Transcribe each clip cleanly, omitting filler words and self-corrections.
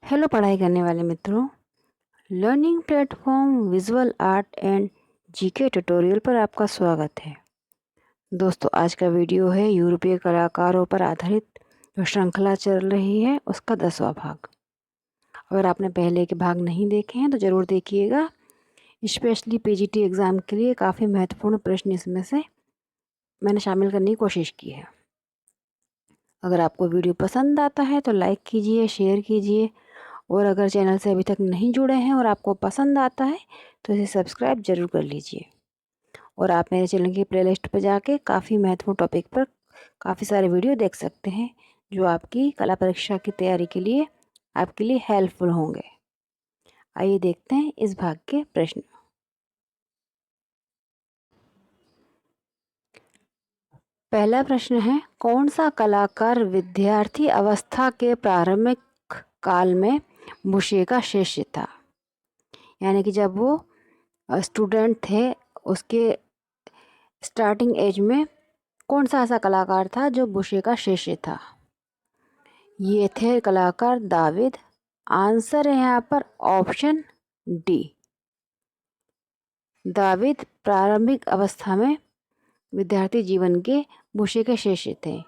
Hello पढ़ाई करने वाले मित्रों, learning platform visual art and GK tutorial पर आपका स्वागत है। दोस्तों, आज का वीडियो है यूरोपीय कलाकारों पर आधारित जो श्रृंखला चल रही है उसका 10वां भाग। अगर आपने पहले के भाग नहीं देखे हैं तो ज़रूर देखिएगा। स्पेशली पीजीटी एग्ज़ाम के लिए काफ़ी महत्वपूर्ण प्रश्न इसमें से मैंने शामिल करने की कोशिश की है। अगर आपको वीडियो पसंद आता है तो लाइक कीजिए, शेयर कीजिए, और अगर चैनल से अभी तक नहीं जुड़े हैं और आपको पसंद आता है तो इसे सब्सक्राइब ज़रूर कर लीजिए। और आप मेरे चैनल की प्लेलिस्ट पर जाके काफ़ी महत्वपूर्ण टॉपिक पर काफ़ी सारे वीडियो देख सकते हैं जो आपकी कला परीक्षा की तैयारी के लिए आपके लिए हेल्पफुल होंगे। आइए देखते हैं इस भाग के प्रश्न। पहला प्रश्न है, कौन सा कलाकार विद्यार्थी अवस्था के प्रारंभिक काल में मुशे का शिष्य था? यानी कि जब वो स्टूडेंट थे उसके स्टार्टिंग एज में कौन सा ऐसा कलाकार था जो बुशे का शिष्य था? ये थे कलाकार दाविद। आंसर है यहाँ पर ऑप्शन डी। दाविद प्रारंभिक अवस्था में विद्यार्थी जीवन के बुशे के शिष्य थे।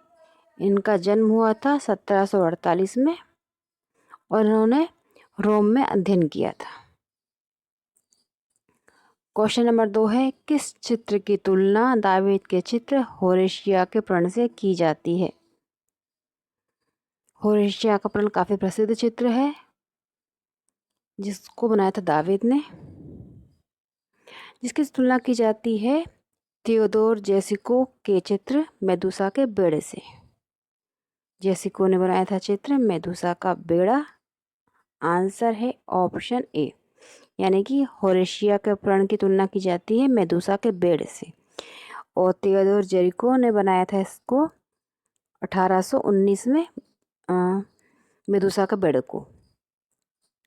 इनका जन्म हुआ था 1748 में और इन्होंने रोम में अध्ययन किया था। क्वेश्चन नंबर 2 है, किस चित्र की तुलना दाविद के चित्र होरेशिया के प्रण से की जाती है? होरेशिया का प्रण काफ़ी प्रसिद्ध चित्र है जिसको बनाया था दाविद ने, जिसकी तुलना की जाती है थियोडोर जेसिको के चित्र मेदुसा के बेड़े से। जेसिको ने बनाया था चित्र मेदुसा का बेड़ा। आंसर है ऑप्शन ए, यानी कि होरेशिया के प्रण की तुलना की जाती है मेदुसा के बेड़े से, और थियोडोर जेरिको ने बनाया था इसको 1819 में मेदुसा का बेड़े को।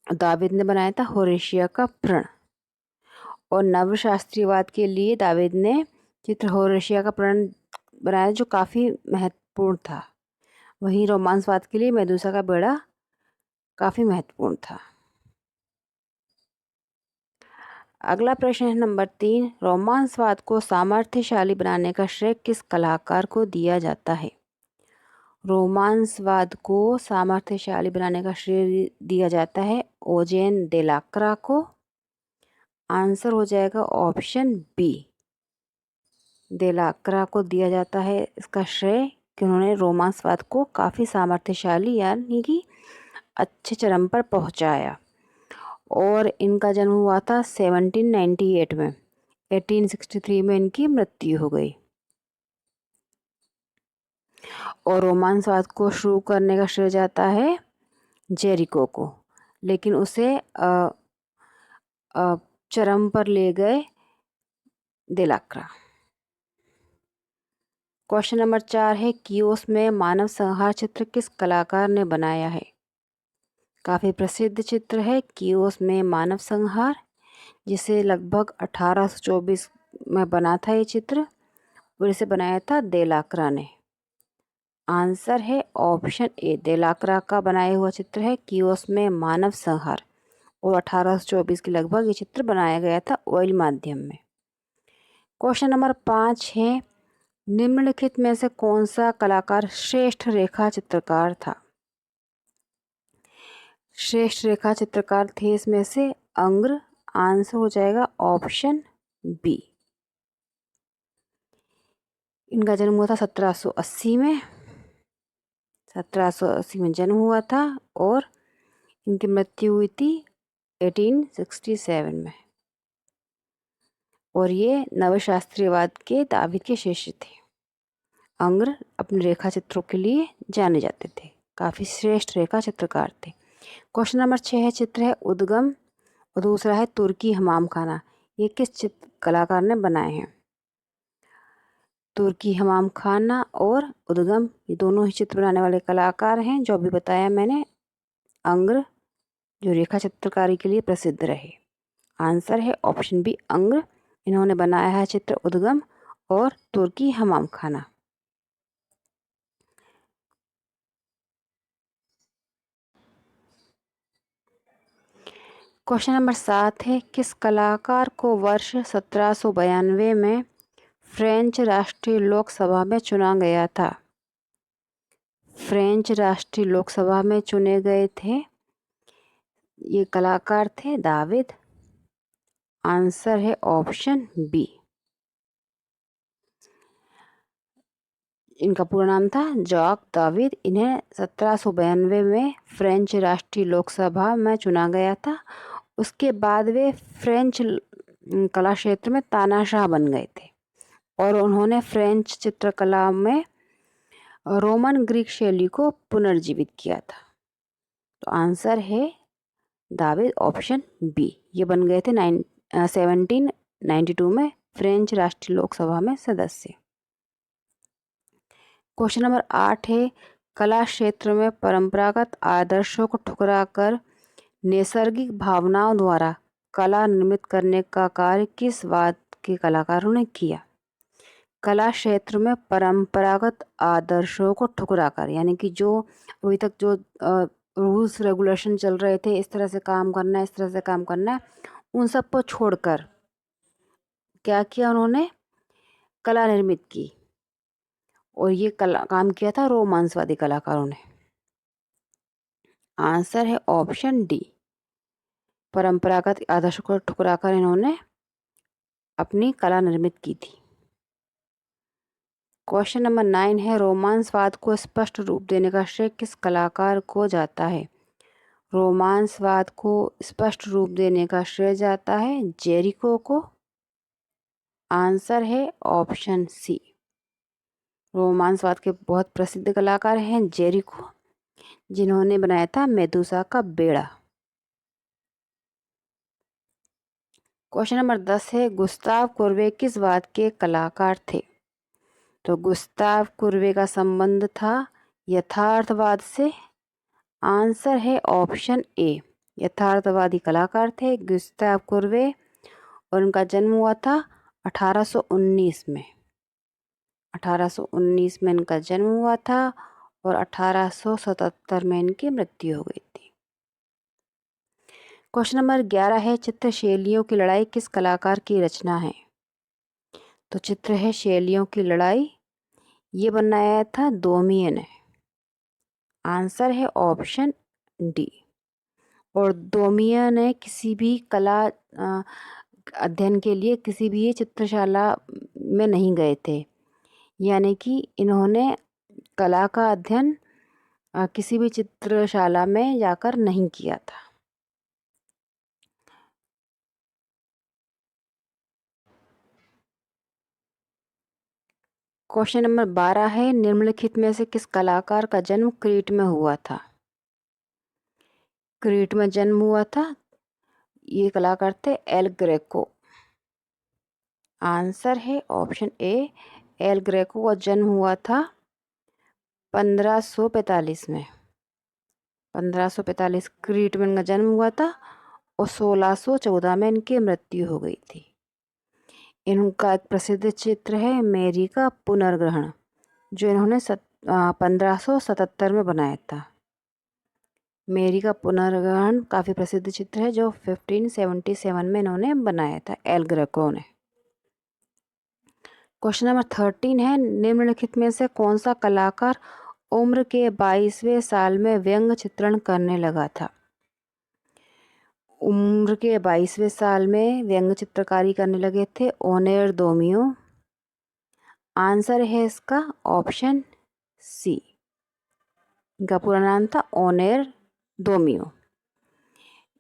दाविद ने बनाया था होरेशिया का प्रण। और नवशास्त्रीयवाद के लिए दाविद ने चित्र होरेशिया का प्रण बनाया जो काफ़ी महत्वपूर्ण था। वहीं रोमांसवाद के लिए मेदुसा का बेड़ा काफ़ी महत्वपूर्ण था। अगला प्रश्न है नंबर 3, रोमांसवाद को सामर्थ्यशाली बनाने का श्रेय किस कलाकार को दिया जाता है? रोमांसवाद को सामर्थ्यशाली बनाने का श्रेय दिया जाता है ओजेन देलाक्रा को। आंसर हो जाएगा ऑप्शन बी। देलाक्रा को दिया जाता है इसका श्रेय कि उन्होंने रोमांसवाद को काफ़ी सामर्थ्यशाली यानी कि अच्छे चरम पर पहुंचाया। और इनका जन्म हुआ था 1798 में। 1863 में इनकी मृत्यु हो गई। और रोमांसवाद को शुरू करने का श्रेय जाता है जेरिको को, लेकिन उसे चरम पर ले गए देलाक्रा। क्वेश्चन नंबर 4 है, कियोस में मानव संहार चित्र किस कलाकार ने बनाया है? काफ़ी प्रसिद्ध चित्र है कियोस में मानव संहार, जिसे लगभग 1824 में बना था ये चित्र, और इसे बनाया था देलाक्रा ने। आंसर है ऑप्शन ए, देलाक्रा का बनाया हुआ चित्र है कियोस में मानव संहार, और 1824 के लगभग ये चित्र बनाया गया था ऑयल माध्यम में। क्वेश्चन नंबर 5 है, निम्नलिखित में से कौन सा कलाकार श्रेष्ठ रेखा चित्रकार था? श्रेष्ठ रेखा चित्रकार थे इसमें से अंग्र। आंसर हो जाएगा ऑप्शन बी। इनका जन्म हुआ था 1780 में। 1780 में जन्म हुआ था और इनकी मृत्यु हुई थी 1867 में। और ये नवशास्त्रीयवाद के दाविद के शिष्य थे। अंग्र अपने रेखा चित्रों के लिए जाने जाते थे, काफ़ी श्रेष्ठ रेखा चित्रकार थे। क्वेश्चन नंबर 6 है, चित्र है उद्गम और दूसरा है तुर्की हमाम खाना। ये किस चित्र कलाकार ने बनाए हैं? तुर्की हमाम खाना और उद्गम ये दोनों ही चित्र बनाने वाले कलाकार हैं जो अभी बताया मैंने, अंग्र, जो रेखा चित्रकारी के लिए प्रसिद्ध रहे। आंसर है ऑप्शन बी, अंग्र। इन्होंने बनाया है चित्र उद्गम और तुर्की हमाम खाना। क्वेश्चन नंबर 7 है, किस कलाकार को वर्ष 1792 में फ्रेंच राष्ट्रीय लोक सभा में चुना गया था? फ्रेंच राष्ट्रीय लोक सभा में चुने गए थे ये कलाकार थे दाविद। आंसर है ऑप्शन बी। इनका पूरा नाम था जॉक दाविद। इन्हें 1792 में फ्रेंच राष्ट्रीय लोक सभा में चुना गया था। उसके बाद वे फ्रेंच कला क्षेत्र में तानाशाह बन गए थे और उन्होंने फ्रेंच चित्रकला में रोमन ग्रीक शैली को पुनर्जीवित किया था। तो आंसर है दाविद, ऑप्शन बी। ये बन गए थे 1792 में फ्रेंच राष्ट्रीय लोक सभा में सदस्य। क्वेश्चन नंबर 8 है, कला क्षेत्र में परंपरागत आदर्शों को ठुकराकर नैसर्गिक भावनाओं द्वारा कला निर्मित करने का कार्य किस वाद के कलाकारों ने किया? कला क्षेत्र में परंपरागत आदर्शों को ठुकराकर, यानी कि जो अभी तक जो रूल्स रेगुलेशन चल रहे थे, इस तरह से काम करना है, इस तरह से काम करना है, उन सब को छोड़कर क्या किया उन्होंने? कला निर्मित की। और ये काम किया था रोमांसवादी कलाकारों ने। आंसर है ऑप्शन डी। परंपरागत आदर्शों को ठुकराकर इन्होंने अपनी कला निर्मित की थी। क्वेश्चन नंबर 9 है, रोमांसवाद को स्पष्ट रूप देने का श्रेय किस कलाकार को जाता है? रोमांसवाद को स्पष्ट रूप देने का श्रेय जाता है जेरिको को। आंसर है ऑप्शन सी। रोमांसवाद के बहुत प्रसिद्ध कलाकार हैं जेरिको, जिन्होंने बनाया था मेदुसा का बेड़ा। क्वेश्चन नंबर 10 है, गुस्ताव कुर्वे किस वाद के कलाकार थे? तो गुस्ताव कुर्वे का संबंध था यथार्थवाद से। आंसर है ऑप्शन ए। यथार्थवादी कलाकार थे गुस्ताव कुर्वे और उनका जन्म हुआ था 1819 में। 1819 में इनका जन्म हुआ था और 1877 में इनकी मृत्यु हो गई थी। क्वेश्चन नंबर 11 है, चित्र शैलियों की लड़ाई किस कलाकार की रचना है? तो चित्र है शैलियों की लड़ाई, ये बनाया था दोमिये ने। आंसर है ऑप्शन डी। और दोमिये ने किसी भी कला अध्ययन के लिए किसी भी चित्रशाला में नहीं गए थे, यानी कि इन्होंने कला का अध्ययन किसी भी चित्रशाला में जाकर नहीं किया था। क्वेश्चन नंबर 12 है, निम्नलिखित में से किस कलाकार का जन्म क्रीट में हुआ था? क्रीट में जन्म हुआ था, ये कलाकार थे एल ग्रेको। आंसर है ऑप्शन ए। एल ग्रेको का जन्म हुआ था 1545 में। 1545 क्रीट में इनका जन्म हुआ था और 1614 में इनकी मृत्यु हो गई थी। इनका एक प्रसिद्ध चित्र है मेरी का पुनर्ग्रहण, जो इन्होंने 1577 में बनाया था। मेरी का पुनर्ग्रहण काफ़ी प्रसिद्ध चित्र है जो 1577 में इन्होंने बनाया था एल ग्रेको ने। क्वेश्चन नंबर 13 है, निम्नलिखित में से कौन सा कलाकार उम्र के 22वें साल में व्यंग्य चित्रण करने लगा था? उम्र के 22वें साल में व्यंग्य चित्रकारी करने लगे थे ओनेर दोमियो। आंसर है इसका ऑप्शन सी। इनका पूरा नाम था ओनेर दोमियो।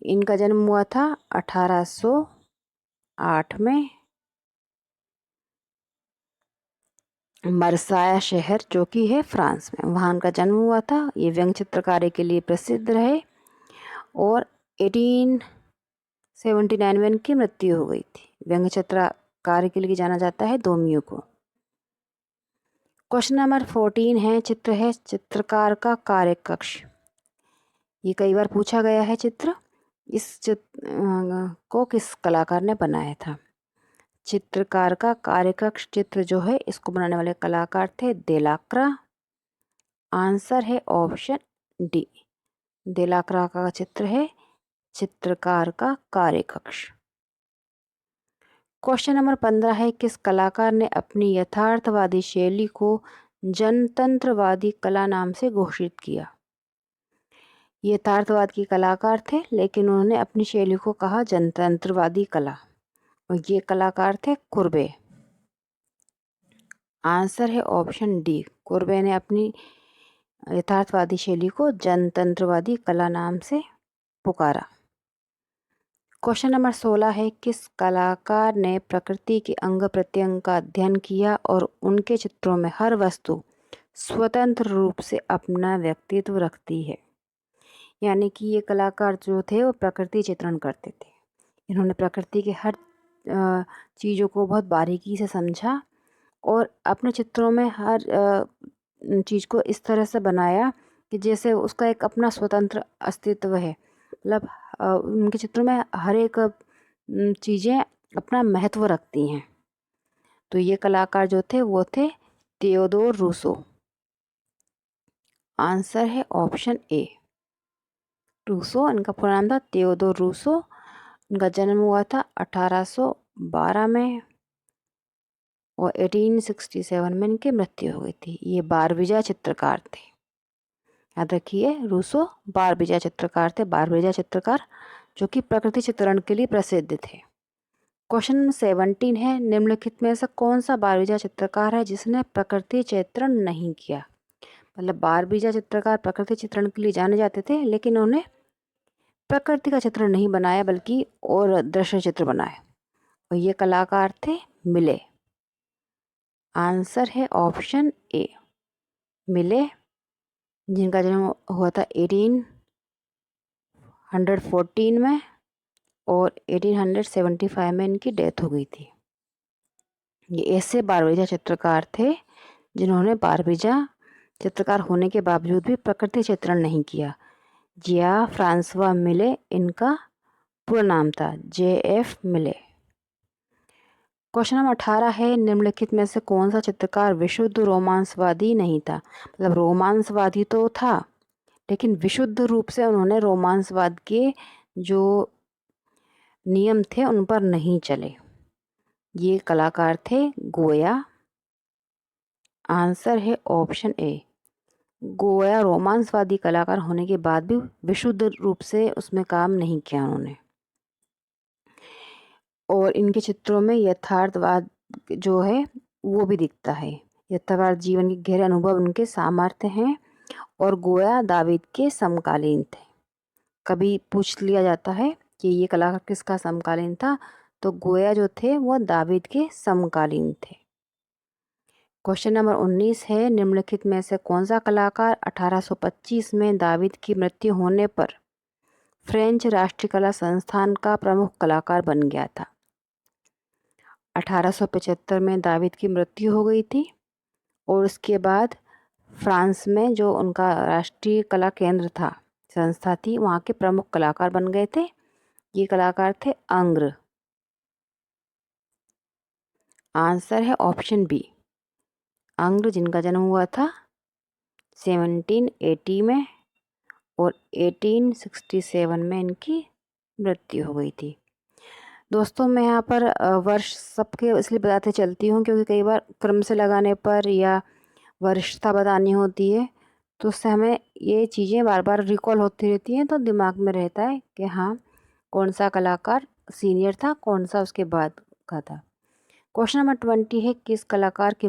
इनका जन्म हुआ था 1808 में मरसाया शहर, जो कि है फ्रांस में, वहाँ उनका जन्म हुआ था। ये व्यंग्य चित्रकारी के लिए प्रसिद्ध रहे और 1879 में इनकी मृत्यु हो गई थी। व्यंग्य चित्रकारी के लिए जाना जाता है दोमियो को। क्वेश्चन नंबर 14 है, चित्र है चित्रकार का कार्यकक्ष। ये कई बार पूछा गया है चित्र। इस चित्र को किस कलाकार ने बनाया था? चित्रकार का कार्यकक्ष चित्र जो है, इसको बनाने वाले कलाकार थे देलाक्रा। आंसर है ऑप्शन डी। देलाक्रा का चित्र है चित्रकार का कार्यकक्ष। क्वेश्चन नंबर 15 है, किस कलाकार ने अपनी यथार्थवादी शैली को जनतंत्रवादी कला नाम से घोषित किया? ये यथार्थवाद के कलाकार थे, लेकिन उन्होंने अपनी शैली को कहा जनतंत्रवादी कला, और ये कलाकार थे कुर्बे। आंसर है ऑप्शन डी, कुर्बे ने अपनी यथार्थवादी शैली को जनतंत्रवादी कला नाम से पुकारा। क्वेश्चन नंबर 16 है, किस कलाकार ने प्रकृति के अंग प्रत्यंग का अध्ययन किया और उनके चित्रों में हर वस्तु स्वतंत्र रूप से अपना व्यक्तित्व रखती है? यानी कि ये कलाकार जो थे वो प्रकृति चित्रण करते थे। इन्होंने प्रकृति के हर चीज़ों को बहुत बारीकी से समझा और अपने चित्रों में हर चीज़ को इस तरह से बनाया कि जैसे उसका एक अपना स्वतंत्र अस्तित्व है। मतलब उनके चित्रों में हर एक चीज़ें अपना महत्व रखती हैं। तो ये कलाकार जो थे वो थे थियोडोर रूसो। आंसर है ऑप्शन ए, रूसो। इनका पूरा नाम था थियोडोर रूसो। इनका जन्म हुआ था 1812 में और 1867 में इनकी मृत्यु हो गई थी। ये बारबीजा चित्रकार थे। याद रखिए, रूसो बारबीजा चित्रकार थे। बारबीजा चित्रकार जो कि प्रकृति चित्रण के लिए प्रसिद्ध थे। क्वेश्चन 17 है, निम्नलिखित में से कौन सा बारबीजा चित्रकार है जिसने प्रकृति चित्रण नहीं किया? मतलब बारबीजा चित्रकार प्रकृति चित्रण के लिए जाने जाते थे, लेकिन उन्होंने प्रकृति का चित्र नहीं बनाया बल्कि और दृश्य चित्र बनाए, और ये कलाकार थे मिले। आंसर है ऑप्शन ए, मिले, जिनका जन्म हुआ था 1814 में और 1875 में इनकी डेथ हो गई थी। ये ऐसे बारबीजा चित्रकार थे जिन्होंने बारबीजा चित्रकार होने के बावजूद भी प्रकृति चित्रण नहीं किया। जिया फ्रांसवा मिले इनका पूरा नाम था, JF मिले। क्वेश्चन नंबर 18 है, निम्नलिखित में से कौन सा चित्रकार विशुद्ध रोमांसवादी नहीं था? मतलब रोमांसवादी तो था, लेकिन विशुद्ध रूप से उन्होंने रोमांसवाद के जो नियम थे उन पर नहीं चले। ये कलाकार थे गोया। आंसर है ऑप्शन ए, गोया रोमांसवादी कलाकार होने के बाद भी विशुद्ध रूप से उसमें काम नहीं किया उन्होंने, और इनके चित्रों में यथार्थवाद जो है वो भी दिखता है। यथार्थवाद जीवन के गहरे अनुभव उनके सामर्थ्य हैं, और गोया दावीद के समकालीन थे। कभी पूछ लिया जाता है कि ये कलाकार किसका समकालीन था, तो गोया जो थे वो दावीद के समकालीन थे। क्वेश्चन नंबर 19 है, निम्नलिखित में से कौन सा कलाकार 1825 में दावीद की मृत्यु होने पर फ्रेंच राष्ट्रीय कला संस्थान का प्रमुख कलाकार बन गया था? 1875 में दावीद की मृत्यु हो गई थी और उसके बाद फ्रांस में जो उनका राष्ट्रीय कला केंद्र था, संस्था थी, वहाँ के प्रमुख कलाकार बन गए थे। ये कलाकार थे अंग्र। आंसर है ऑप्शन बी, अंग्र, जिनका जन्म हुआ था 1780 में और 1867 में इनकी मृत्यु हो गई थी। दोस्तों, मैं यहाँ पर वर्ष सबके इसलिए बताते चलती हूँ क्योंकि कई बार क्रम से लगाने पर या वरिष्ठता बतानी होती है तो उससे हमें ये चीज़ें बार बार रिकॉल होती रहती हैं, तो दिमाग में रहता है कि हाँ, कौन सा कलाकार सीनियर था, कौन सा उसके बाद का था। क्वेश्चन नंबर 20 है, किस कलाकार की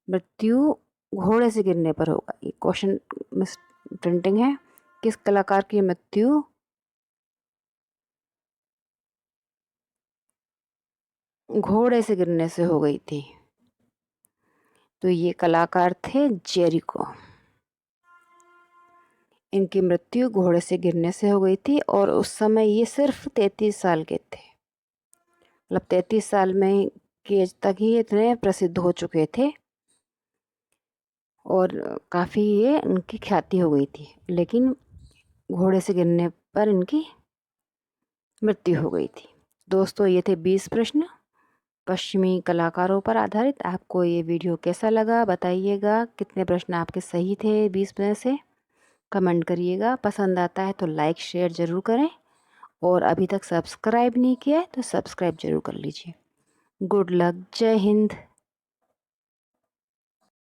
मृत्यु घोड़े से गिरने पर होगा? ये क्वेश्चन मिस प्रिंटिंग है। किस कलाकार की मृत्यु घोड़े से गिरने से हो गई थी? तो ये कलाकार थे जेरिको। इनकी मृत्यु घोड़े से गिरने से हो गई थी और उस समय ये सिर्फ 33 साल के थे। मतलब 33 साल में की एज तक ही इतने प्रसिद्ध हो चुके थे और काफ़ी ये इनकी ख्याति हो गई थी, लेकिन घोड़े से गिरने पर इनकी मृत्यु हो गई थी। दोस्तों, ये थे 20 प्रश्न पश्चिमी कलाकारों पर आधारित। आपको ये वीडियो कैसा लगा बताइएगा। कितने प्रश्न आपके सही थे 20 में से? कमेंट करिएगा। पसंद आता है तो लाइक शेयर ज़रूर करें, और अभी तक सब्सक्राइब नहीं किया है तो सब्सक्राइब ज़रूर कर लीजिए। Good luck. जय हिंद।